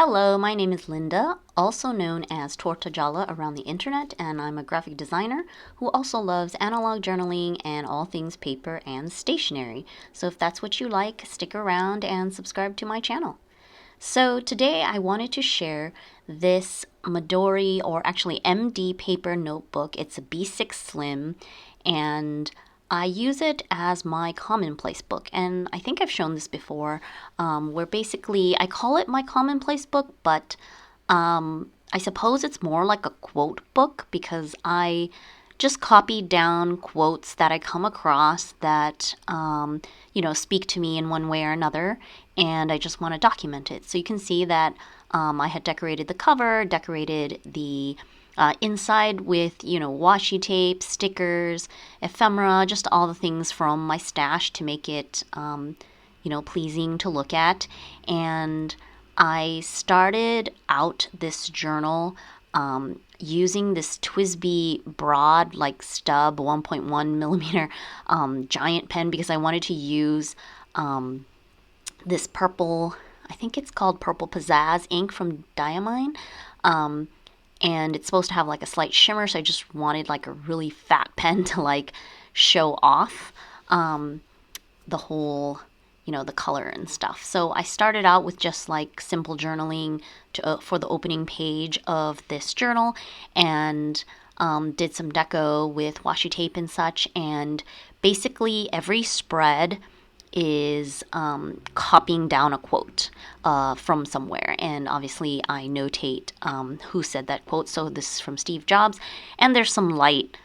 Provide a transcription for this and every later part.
Hello, my name is Linda, also known as Tortagialla around the internet, and I'm a graphic designer who also loves analog journaling and all things paper and stationery. So if that's what you like, stick around and subscribe to my channel. So today I wanted to share this Midori, or actually MD paper notebook. It's a B6 Slim, and I use it as my commonplace book. And I think I've shown this before, where basically I call it my commonplace book, but I suppose it's more like a quote book because I just copy down quotes that I come across that, speak to me in one way or another, and I just want to document it. So you can see that I had decorated the cover, decorated the inside with, washi tape, stickers, ephemera, just all the things from my stash to make it, pleasing to look at. And I started out this journal using this TWSBI broad, like stub 1.1 millimeter giant pen because I wanted to use this purple, I think it's called Purple Pizzazz ink from Diamine. And it's supposed to have like a slight shimmer, so I just wanted like a really fat pen to like show off the whole, the color and stuff. So I started out with just like simple journaling for the opening page of this journal, and did some deco with washi tape and such, and basically every spread is copying down a quote from somewhere. And obviously I notate who said that quote. So this is from Steve Jobs, and there's some light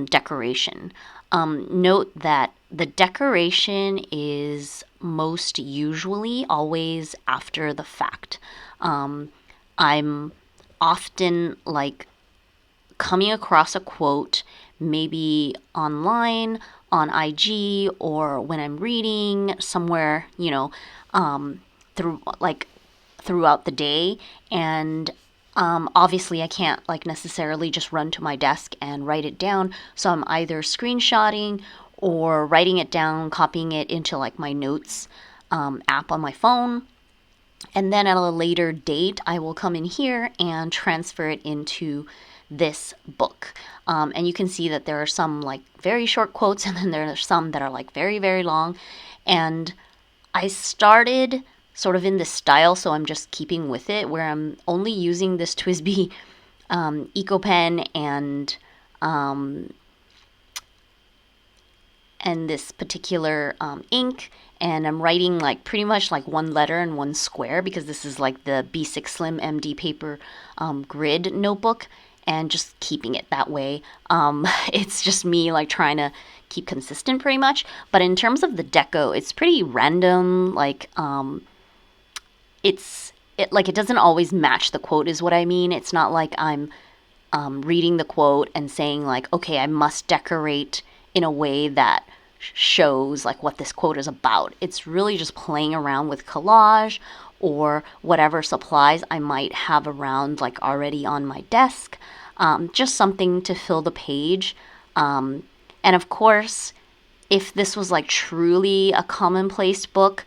decoration. Note that the decoration is most usually always after the fact. I'm often like coming across a quote maybe online, on IG, or when I'm reading somewhere, throughout the day. And obviously I can't like necessarily just run to my desk and write it down. So I'm either screenshotting or writing it down, copying it into like my notes app on my phone. And then at a later date, I will come in here and transfer it into this book. And you can see that there are some like very short quotes, and then there are some that are like very, very long. And I started sort of in this style, so I'm just keeping with it, where I'm only using this TWSBI Eco Pen and this particular ink, and I'm writing like pretty much like one letter and one square because this is like the B6 Slim MD paper grid notebook, and just keeping it that way. It's just me like trying to keep consistent pretty much. But in terms of the deco, it's pretty random. Like it doesn't always match the quote is what I mean. It's not like I'm reading the quote and saying like, okay, I must decorate in a way that shows like what this quote is about. It's really just playing around with collage or whatever supplies I might have around like already on my desk. Just something to fill the page. And of course, if this was like truly a commonplace book,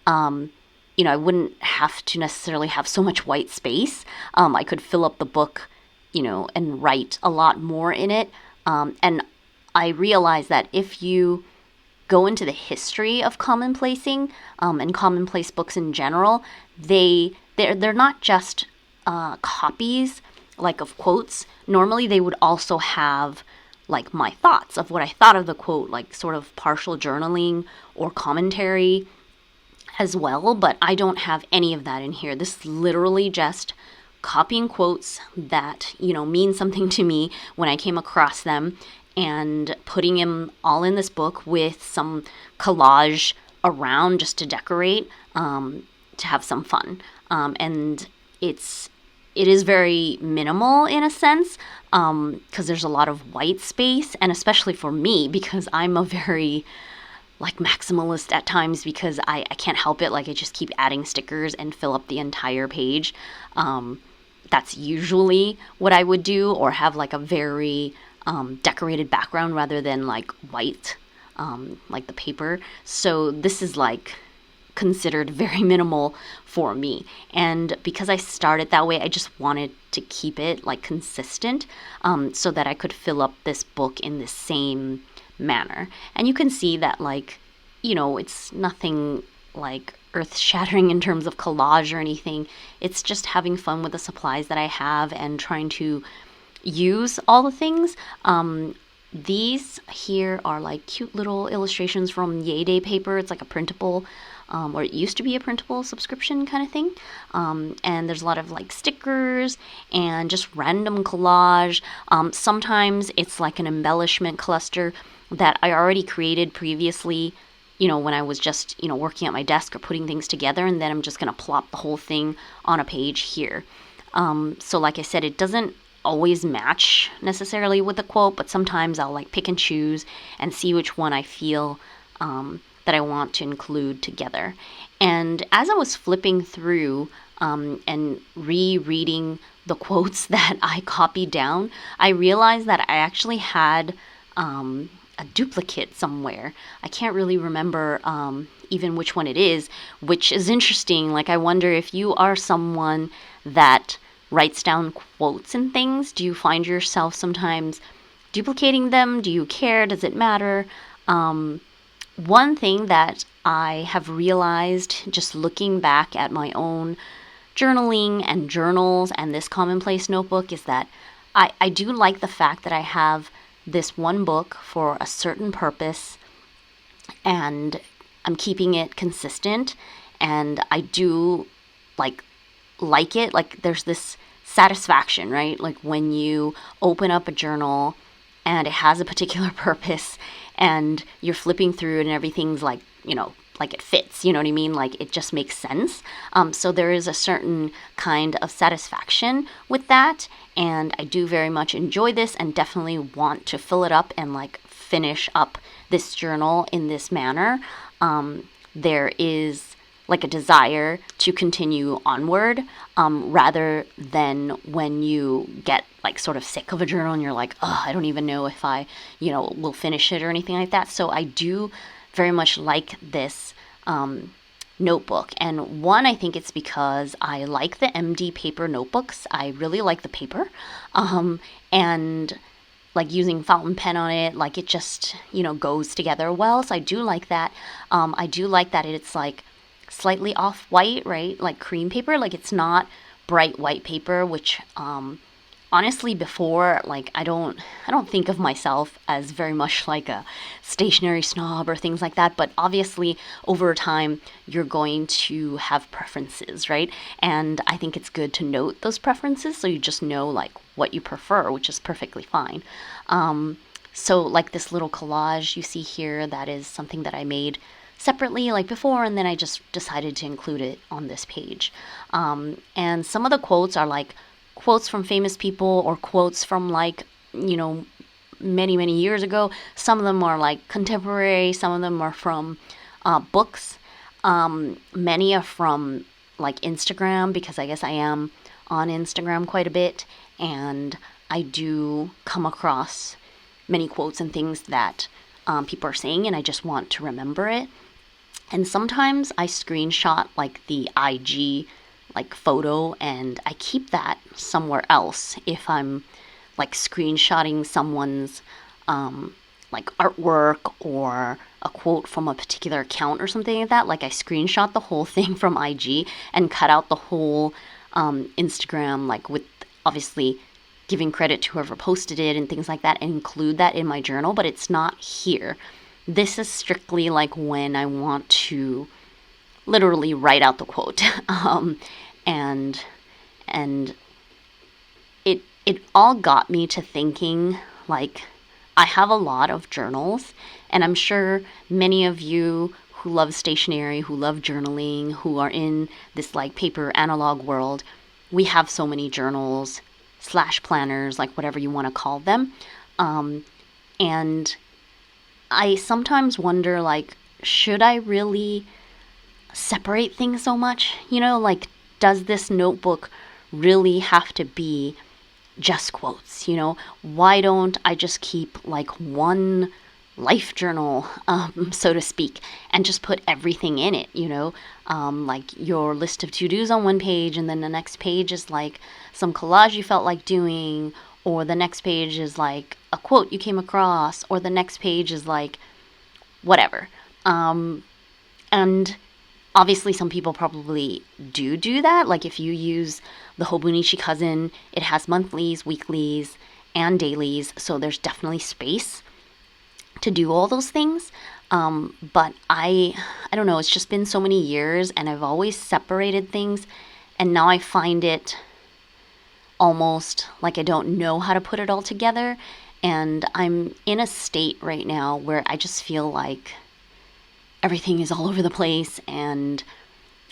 I wouldn't have to necessarily have so much white space. I could fill up the book, and write a lot more in it. And I realize that if you go into the history of commonplacing and commonplace books in general, they're not just copies like of quotes. Normally they would also have like my thoughts of what I thought of the quote, like sort of partial journaling or commentary as well, but I don't have any of that in here. This is literally just copying quotes that, mean something to me when I came across them, and putting them all in this book with some collage around just to decorate, to have some fun. And it is very minimal in a sense, because there's a lot of white space, and especially for me, because I'm a very like maximalist at times, because I can't help it. Like I just keep adding stickers and fill up the entire page. That's usually what I would do, or have like a very decorated background rather than like white, like the paper. So this is like considered very minimal for me. And because I started that way, I just wanted to keep it like consistent, so that I could fill up this book in the same manner. And you can see that, like, it's nothing like earth-shattering in terms of collage or anything. It's just having fun with the supplies that I have and trying to use all the things. These here are like cute little illustrations from Yay Day paper. It's like a printable, or it used to be a printable subscription kind of thing. And there's a lot of like stickers and just random collage. Sometimes it's like an embellishment cluster that I already created previously, when I was just, working at my desk or putting things together, and then I'm just going to plop the whole thing on a page here. So like I said, it doesn't always match necessarily with the quote, but sometimes I'll like pick and choose and see which one I feel that I want to include together. And as I was flipping through and rereading the quotes that I copied down, I realized that I actually had a duplicate somewhere. I can't really remember even which one it is, which is interesting. Like, I wonder if you are someone that writes down quotes and things. Do you find yourself sometimes duplicating them? Do you care? Does it matter? One thing that I have realized just looking back at my own journaling and journals and this commonplace notebook is that I do like the fact that I have this one book for a certain purpose, and I'm keeping it consistent, and I do like it. Like, there's this satisfaction, right? Like when you open up a journal and it has a particular purpose and you're flipping through it and everything's like, like it fits, you know what I mean? Like, it just makes sense. So there is a certain kind of satisfaction with that. And I do very much enjoy this and definitely want to fill it up and like finish up this journal in this manner. There is like a desire to continue onward, rather than when you get like sort of sick of a journal and you're like, oh, I don't even know if I, will finish it or anything like that. So I do very much like this notebook. And one, I think it's because I like the MD paper notebooks. I really like the paper. And like using fountain pen on it, like it just, goes together well. So I do like that. I do like that it's like slightly off-white, right? Like cream paper. Like, it's not bright white paper, which honestly, before, like, I don't think of myself as very much like a stationery snob or things like that, but obviously over time you're going to have preferences, right? And I think it's good to note those preferences so you just know like what you prefer, which is perfectly fine. So like this little collage you see here, that is something that I made separately like before, and then I just decided to include it on this page. And some of the quotes are like quotes from famous people or quotes from like, many, many years ago. Some of them are like contemporary, some of them are from books. Many are from like Instagram, because I guess I am on Instagram quite a bit, and I do come across many quotes and things that people are saying, and I just want to remember it. And sometimes I screenshot like the IG like photo and I keep that somewhere else if I'm like screenshotting someone's like artwork or a quote from a particular account or something like that. Like, I screenshot the whole thing from IG and cut out the whole Instagram, like with obviously giving credit to whoever posted it and things like that, and include that in my journal, but it's not here. This is strictly like when I want to literally write out the quote. And it all got me to thinking, like, I have a lot of journals, and I'm sure many of you who love stationery, who love journaling, who are in this like paper analog world, we have so many journals / planners, like whatever you want to call them. And I sometimes wonder, like, should I really separate things so much? Like, does this notebook really have to be just quotes? Why don't I just keep like one life journal, so to speak, and just put everything in it? like your list of to-dos on one page, and then the next page is like some collage you felt like doing, or the next page is like a quote you came across, or the next page is like whatever. And obviously some people probably do that. Like if you use the Hobonichi Cousin, it has monthlies, weeklies, and dailies, so there's definitely space to do all those things. But I don't know, it's just been so many years and I've always separated things, and now I find it almost like I don't know how to put it all together. And I'm in a state right now where I just feel like everything is all over the place, and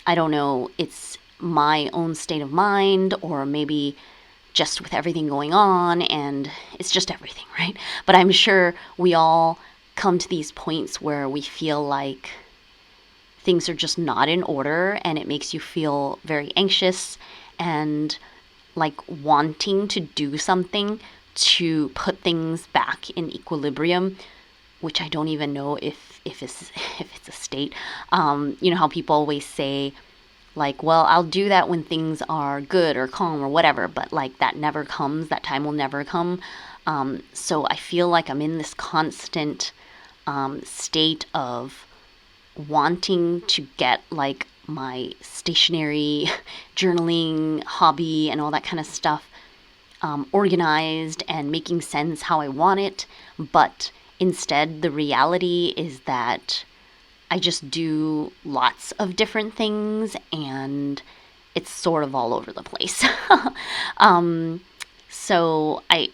I don't know, it's my own state of mind, or maybe just with everything going on, and it's just everything, right? But I'm sure we all come to these points where we feel like things are just not in order, and it makes you feel very anxious and like wanting to do something to put things back in equilibrium, which I don't even know if it's a state. You know how people always say, like, well, I'll do that when things are good or calm or whatever, but like that never comes. That time will never come. So I feel like I'm in this constant state of wanting to get like my stationery, journaling, hobby, and all that kind of stuff organized and making sense how I want it. But instead, the reality is that I just do lots of different things, and it's sort of all over the place. So I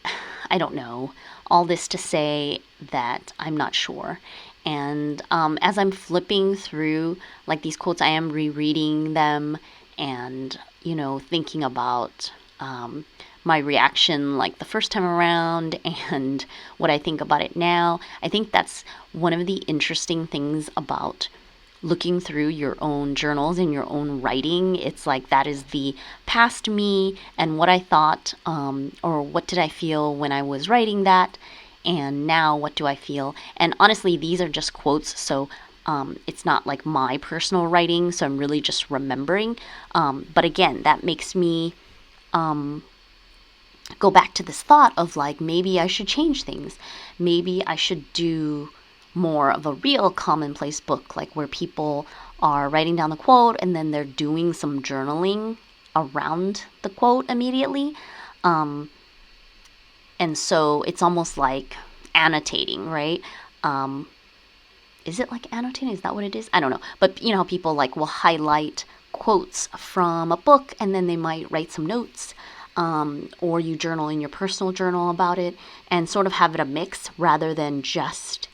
don't know. All this to say that I'm not sure. And as I'm flipping through like these quotes, I am rereading them and, you know, thinking about my reaction like the first time around and what I think about it now. I think that's one of the interesting things about looking through your own journals and your own writing. It's like that is the past me and what I thought, or what did I feel when I was writing that, and now what do I feel. And honestly, these are just quotes, so it's not like my personal writing, so I'm really just remembering. But again, that makes me go back to this thought of like, maybe I should change things. Maybe I should do more of a real commonplace book, like where people are writing down the quote and then they're doing some journaling around the quote immediately. And so it's almost like annotating, right? Is it like annotating? Is that what it is? I don't know. But you know how people like will highlight quotes from a book and then they might write some notes. Or you journal in your personal journal about it and sort of have it a mix rather than just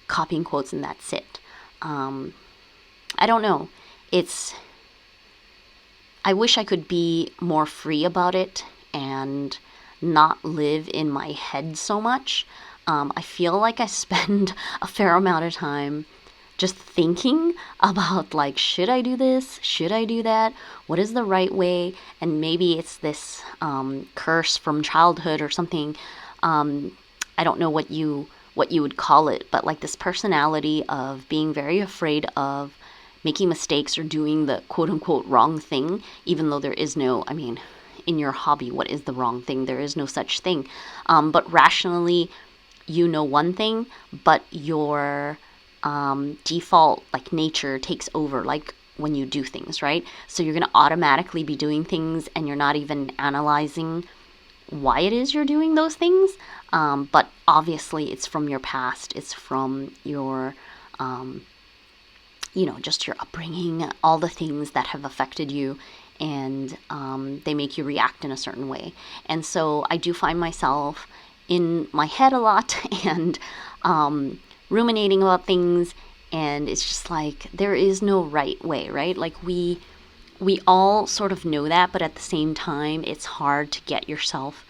copying quotes and that's it. I don't know. I wish I could be more free about it and not live in my head so much. I feel like I spend a fair amount of time just thinking about like, should I do this? Should I do that? What is the right way? And maybe it's this curse from childhood or something. I don't know what you would call it, but like this personality of being very afraid of making mistakes or doing the quote unquote wrong thing, even though there is no, I mean, in your hobby, what is the wrong thing? There is no such thing. But rationally, you know one thing, but your default like nature takes over, like when you do things, right? So you're going to automatically be doing things and you're not even analyzing why it is you're doing those things. But obviously it's from your past. It's from your, just your upbringing, all the things that have affected you, and they make you react in a certain way. And so I do find myself in my head a lot and ruminating about things, and it's just like there is no right way, right? Like we all sort of know that, but at the same time it's hard to get yourself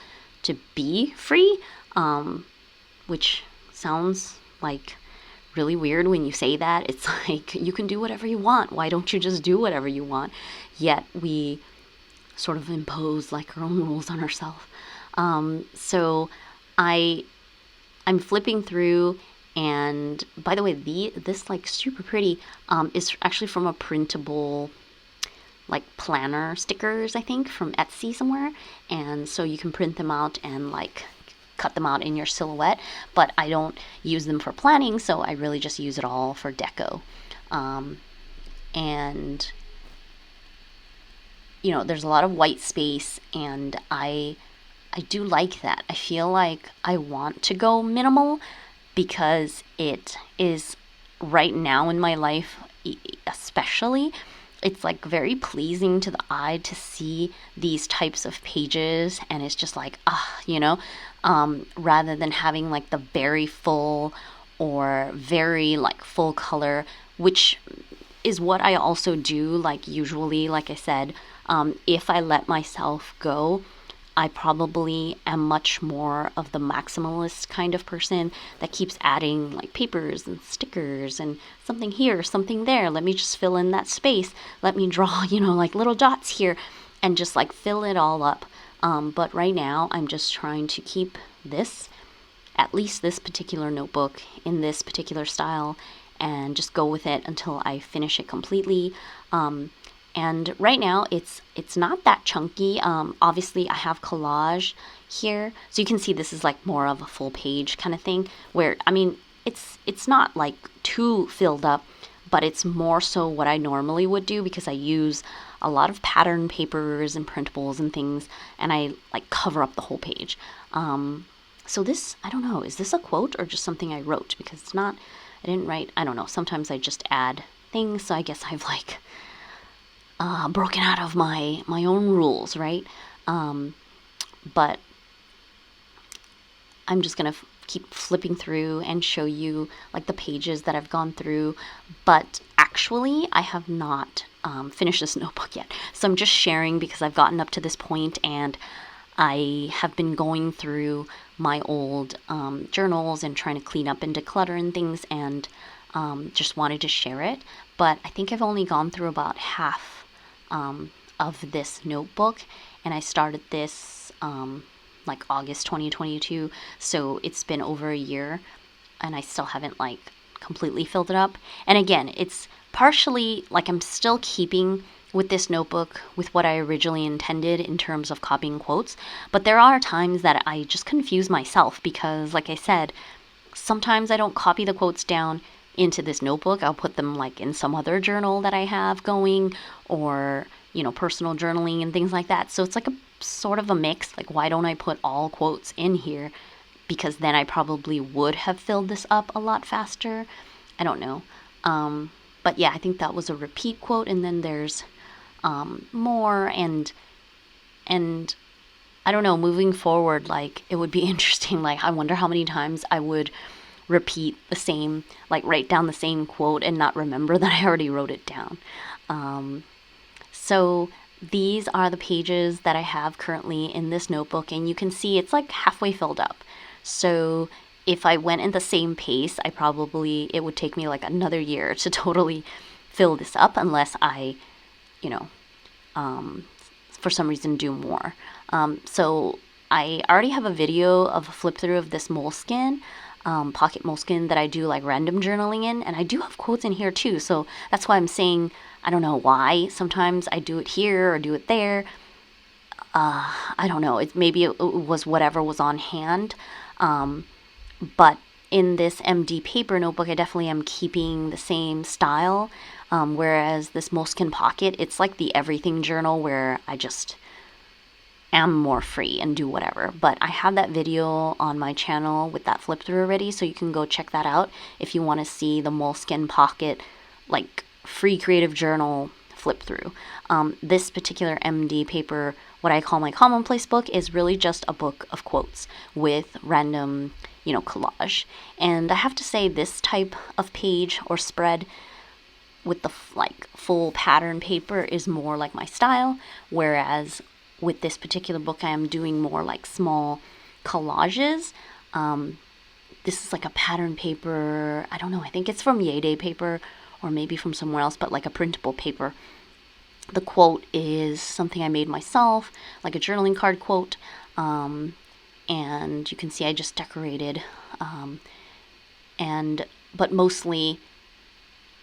to be free, which sounds like really weird when you say that. It's like, you can do whatever you want. Why don't you just do whatever you want? Yet we sort of impose like our own rules on ourselves. So I'm flipping through, And by the way, this like super pretty is actually from a printable like planner stickers, I think, from Etsy somewhere. And so you can print them out and like cut them out in your silhouette. But I don't use them for planning, so I really just use it all for deco. And you know, there's a lot of white space, and I do like that. I feel like I want to go minimal because it is right now in my life, especially, it's like very pleasing to the eye to see these types of pages, and it's just like, you know, rather than having like the very full or very like full color, which is what I also do, like usually, like I said, if I let myself go, I probably am much more of the maximalist kind of person that keeps adding like papers and stickers and something here, something there. Let me just fill in that space. Let me draw, you know, like little dots here and just like fill it all up. But right now, I'm just trying to keep this, at least this particular notebook in this particular style, and just go with it until I finish it completely. And right now it's not that chunky. Obviously I have collage here, so you can see this is like more of a full page kind of thing, where I mean it's not like too filled up, but it's more so what I normally would do because I use a lot of pattern papers and printables and things, and I like cover up the whole page. So this, I don't know, is this a quote or just something I wrote? Because it's not, I didn't write, I don't know, sometimes I just add things, so I guess I've like broken out of my own rules, right? But I'm just gonna keep flipping through and show you like the pages that I've gone through. But actually, I have not finished this notebook yet. So I'm just sharing because I've gotten up to this point and I have been going through my old journals and trying to clean up and declutter and things, and just wanted to share it. But I think I've only gone through about half of this notebook, and I started this like August 2022, so it's been over a year and I still haven't like completely filled it up. And again, it's partially like I'm still keeping with this notebook with what I originally intended in terms of copying quotes, but there are times that I just confuse myself because, like I said, sometimes I don't copy the quotes down into this notebook. I'll put them like in some other journal that I have going, or you know, personal journaling and things like that. So it's like a sort of a mix. Like, why don't I put all quotes in here? Because then I probably would have filled this up a lot faster. I don't know. But yeah, I think that was a repeat quote, and then there's more, and I don't know, moving forward, like it would be interesting. Like, I wonder how many times I would repeat the same, like write down the same quote and not remember that I already wrote it down. So these are the pages that I have currently in this notebook, and you can see it's like halfway filled up. So if I went in the same pace, it would take me like another year to totally fill this up, unless I, you know, for some reason do more. So I already have a video of a flip through of this moleskin, pocket moleskin, that I do like random journaling in, and I do have quotes in here too. So that's why I'm saying, I don't know why sometimes I do it here or do it there. I don't know. Maybe it was whatever was on hand. But in this MD paper notebook, I definitely am keeping the same style. Whereas this moleskin pocket, it's like the everything journal where I just am more free and do whatever. But I have that video on my channel with that flip through already, so you can go check that out if you want to see the moleskin pocket, like free creative journal flip through. This particular MD paper, what I call my commonplace book, is really just a book of quotes with random, you know, collage. And I have to say, this type of page or spread with the like full pattern paper is more like my style, whereas with this particular book I am doing more like small collages. This is like a pattern paper. I don't know, I think it's from Yayday paper or maybe from somewhere else, but like a printable paper. The quote is something I made myself, like a journaling card quote. And you can see I just decorated but mostly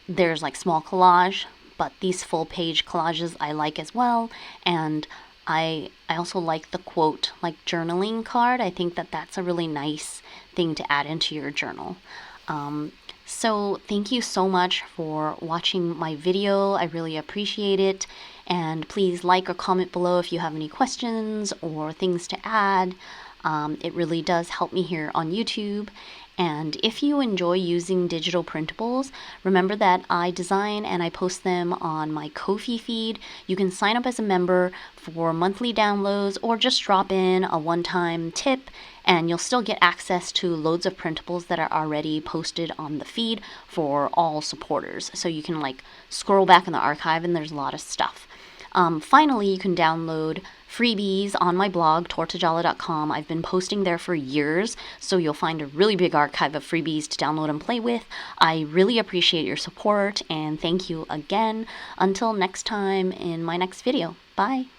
there's like small collage, but these full page collages I like as well. And I also like the quote like journaling card. I think that that's a really nice thing to add into your journal. So thank you so much for watching my video. I really appreciate it. And please like or comment below if you have any questions or things to add. It really does help me here on YouTube. And if you enjoy using digital printables, remember that I design and I post them on my Ko-fi feed. You can sign up as a member for monthly downloads or just drop in a one-time tip, and you'll still get access to loads of printables that are already posted on the feed for all supporters. So you can like scroll back in the archive and there's a lot of stuff. Finally, you can download freebies on my blog, tortagialla.com. I've been posting there for years, so you'll find a really big archive of freebies to download and play with. I really appreciate your support, and thank you again. Until next time in my next video. Bye!